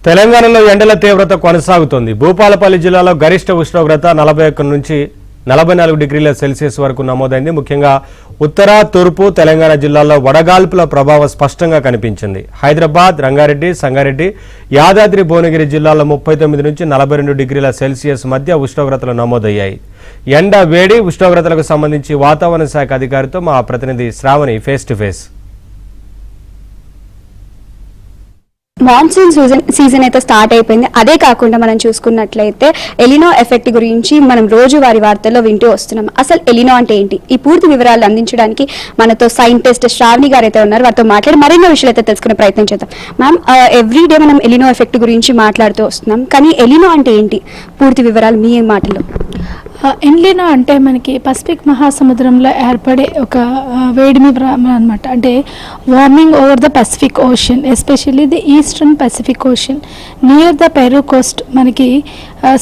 తెలంగాణలో ఎండల తీవ్రత కొనసాగుతోంది. భూపాలపల్లి జిల్లాలో గరిష్ట ఉష్ణోగ్రత 41 నుంచి 44 డిగ్రీల సెల్సియస్ వరకు నమోదైంది. ముఖ్యంగా ఉత్తర, తూర్పు తెలంగాణ జిల్లాల్లో వడగాల్పుల ప్రభావం స్పష్టంగా కనిపించింది. హైదరాబాద్, రంగారెడ్డి, సంగారెడ్డి, యాదాద్రి, భువనగిరి జిల్లాల్లో 39 నుంచి 42 డిగ్రీల సెల్సియస్ మధ్య ఉష్ణోగ్రతలు నమోదయ్యాయి. ఎండ వేడి ఉష్ణోగ్రతలకు సంబంధించి వాతావరణ శాఖ అధికారితో మా ప్రతినిధి Sravani face to face. Monsoon season అయితే స్టార్ట్ అయిపోయింది. అదే కాకుండా మనం చూసుకున్నట్లయితే ఎలినో ఎఫెక్ట్ గురించి మనం రోజువారీ వార్తల్లో వింటూ వస్తున్నాం. అసలు ఎలినో అంటే ఏంటి, ఈ పూర్తి వివరాలు అందించడానికి మనతో సైంటిస్ట్ శ్రావణి గారు అయితే ఉన్నారు. వారితో మాట్లాడి మరెన్నో విషయాలు అయితే తెలుసుకునే ప్రయత్నం చేద్దాం. మ్యామ్, ఎవ్రీడే మనం ఎలినో ఎఫెక్ట్ గురించి మాట్లాడుతూ వస్తున్నాం, కానీ ఎలినో అంటే ఏంటి, పూర్తి వివరాలు మీ మాటల్లో. ఎలినో అంటే మనకి పసిఫిక్ మహాసముద్రంలో ఏర్పడే ఒక వేడిమి అనమాట. అంటే warming over the Pacific ocean, especially the eastern Pacific ocean near the Peru Coast మనకి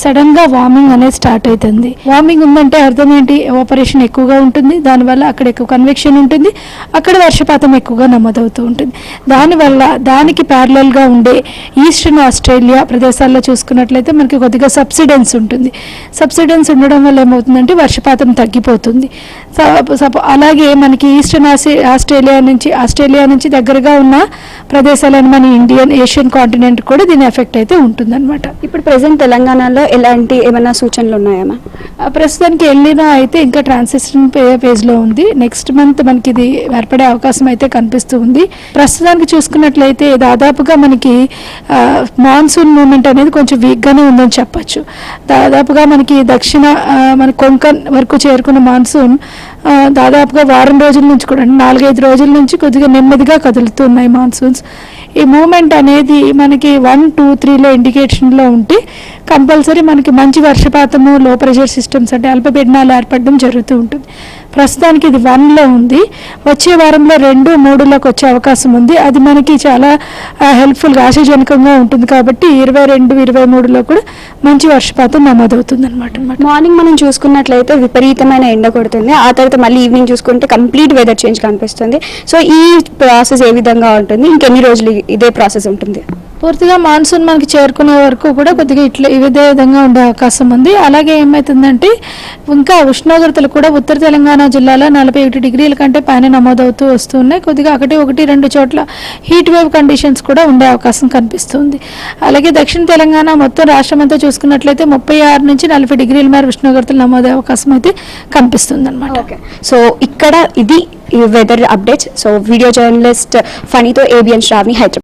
సడన్గా వార్మింగ్ అనేది స్టార్ట్ అవుతుంది. వార్మింగ్ ఉందంటే అర్థం ఏంటి, ఎవాపరేషన్ ఎక్కువగా ఉంటుంది, దానివల్ల అక్కడ ఎక్కువ కన్వెక్షన్ ఉంటుంది, అక్కడ వర్షపాతం ఎక్కువగా నమోదవుతూ ఉంటుంది. దానివల్ల దానికి ప్యారలల్గా ఉండే ఈస్టర్న్ ఆస్ట్రేలియా ప్రదేశాల్లో చూసుకున్నట్లయితే మనకి కొద్దిగా సబ్సిడెన్స్ ఉంటుంది. సబ్సిడెన్స్ ఉండడం వల్ల ఏమవుతుందంటే వర్షపాతం తగ్గిపోతుంది. అలాగే మనకి ఈస్టర్న్ ఆస్ట్రేలియా నుంచి దగ్గరగా ఉన్న ప్రదేశాలను మన ఏషియన్ కాంటినెంట్ కూడా దీని ఎఫెక్ట్ అయితే ఉంటుందన్నమాట. ఇప్పుడు ప్రెసెంట్ తెలంగాణలో ఎలాంటి ఏమైనా సూచనలు ఉన్నాయా? ప్రస్తుతానికి ఎలినో అయితే ఇంకా ట్రాన్సిషన్ ఫేజ్లో ఉంది. నెక్స్ట్ మంత్ మనకి ఇది ఏర్పడే అవకాశం అయితే కనిపిస్తూ ఉంది. ప్రస్తుతానికి చూసుకున్నట్లయితే దాదాపుగా మనకి మాన్సూన్ మూమెంట్ అనేది కొంచెం వీక్గానే ఉందని చెప్పచ్చు. దాదాపుగా మనకి మన కొంకన్ వరకు చేరుకున్న మాన్సూన్ దాదాపుగా వారం రోజుల నుంచి కూడా 4-5 రోజుల నుంచి కొద్దిగా నెమ్మదిగా కదులుతున్నాయి మాన్సూన్స్. ఈ మూమెంట్ అనేది మనకి 1, 2, 3లో ఇండికేషన్లో ఉంటే కంపల్సరీ మనకి మంచి వర్షపాతము, లో ప్రెషర్ సిస్టమ్స్ అంటే అల్పపీడనాలు ఏర్పడడం జరుగుతూ ఉంటుంది. ప్రస్తుతానికి ఇది 1లో ఉంది. వచ్చే వారంలో 2, 3లోకి వచ్చే అవకాశం ఉంది. అది మనకి చాలా హెల్ప్ఫుల్గా, ఆశాజనకంగా ఉంటుంది. కాబట్టి 22, 23లో కూడా మంచి వర్షపాతం నమోదవుతుంది అనమాట. మార్నింగ్ మనం చూసుకున్నట్లయితే విపరీతమైన ఎండ కొడుతుంది, ఆ తర్వాత మళ్ళీ ఈవినింగ్ చూసుకుంటే కంప్లీట్ వెదర్ చేంజ్ కనిపిస్తుంది. సో ఈ ప్రాసెస్ ఏ విధంగా ఉంటుంది, ఇంకెన్ని రోజులు ఇదే ప్రాసెస్ ఉంటుంది? పూర్తిగా మాన్సూన్ మనకి చేరుకునే వరకు కూడా కొద్దిగా ఇదే విధంగా ఉండే అవకాశం ఉంది. అలాగే ఏమవుతుందంటే ఇంకా ఉష్ణోగ్రతలు కూడా ఉత్తర తెలంగాణ జిల్లాలో 41 డిగ్రీల కంటే పైన నమోదవుతూ వస్తున్నాయి. కొద్దిగా 1-2 చోట్ల హీట్ వేవ్ కండిషన్స్ కూడా ఉండే అవకాశం కనిపిస్తుంది. అలాగే దక్షిణ తెలంగాణ మొత్తం రాష్ట్రం అంతా చూసుకున్నట్లయితే 36 నుంచి 40 డిగ్రీల మేర ఉష్ణోగ్రతలు నమోదే అవకాశం అయితే కనిపిస్తుంది అనమాట. సో ఇక్కడ ఇది weather updates. So video journalist ఫణితో ABN శ్రావణి, హైదరాబాద్.